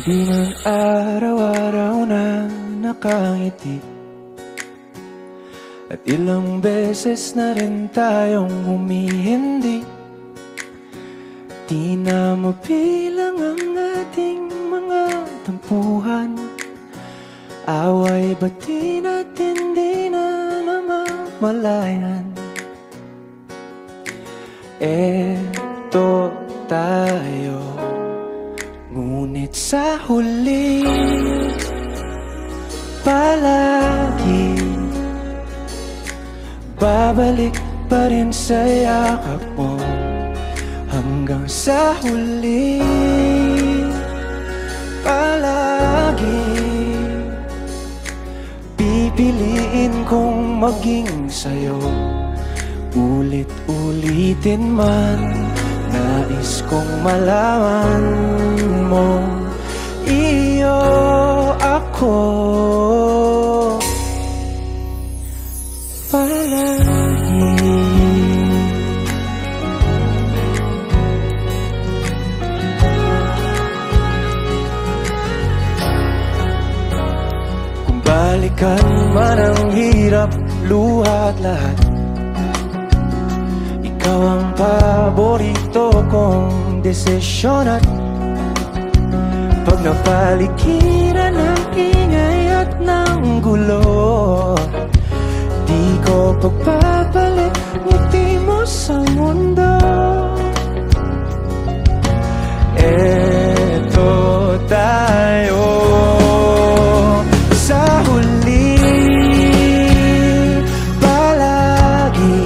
Di man araw-araw na nakangiti, at ilang beses na rin tayong humihindi. Di na mabilang ang ating mga tampuhan, away bati natin di na namamalayan. Eto tayo, ngunit sa huli palagi babalik pa rin sa yakap mo. Hanggang sa huli palagi pipiliin kong maging sa'yo. Ulit-ulitin man, nais kong malaman mo, iyo ako palagi. Kung balikan man ang hirap, luha at lahat, ikaw ang paborito kong desisyon. At pag napaligiran ng ingay at ng gulo, di ko pagpapalik ngiti mo sa mundo. Eto tayo sa huli palagi,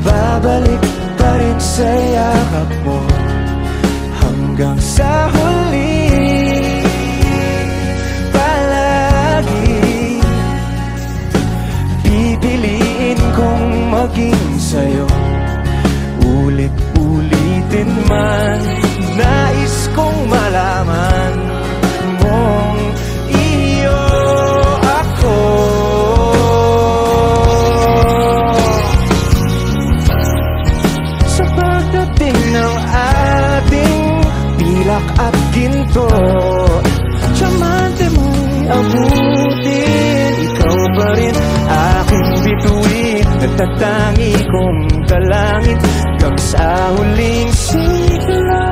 babalik pa rin sa yakap mo. Hanggang sa huli palagi pipiliin kong maging sa'yo. Ulit-ulitin man, nais kong malaman mong iyo ako. Sa pagdating ng ating pilak at ginto, tiyamante mo'y abutin, ikaw pa rin aking bituin. Nagtatangi kong dalangin hanggang sa huling sigla.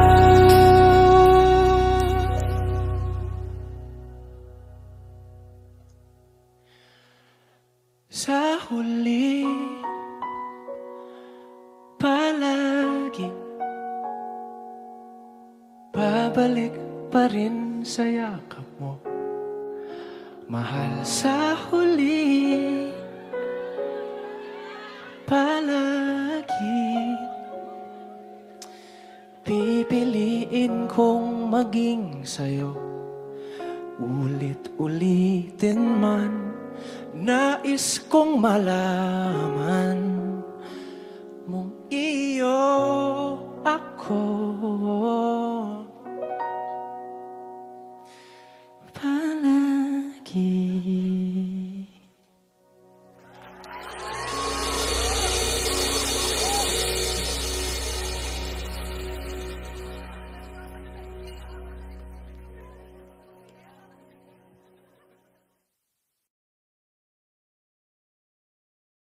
Sa huli palagi babalik pa rin sa yakap mo, mahal. Sa huli palagi pipiliin kong maging sa'yo. Ulit-ulitin man, nais kong malaman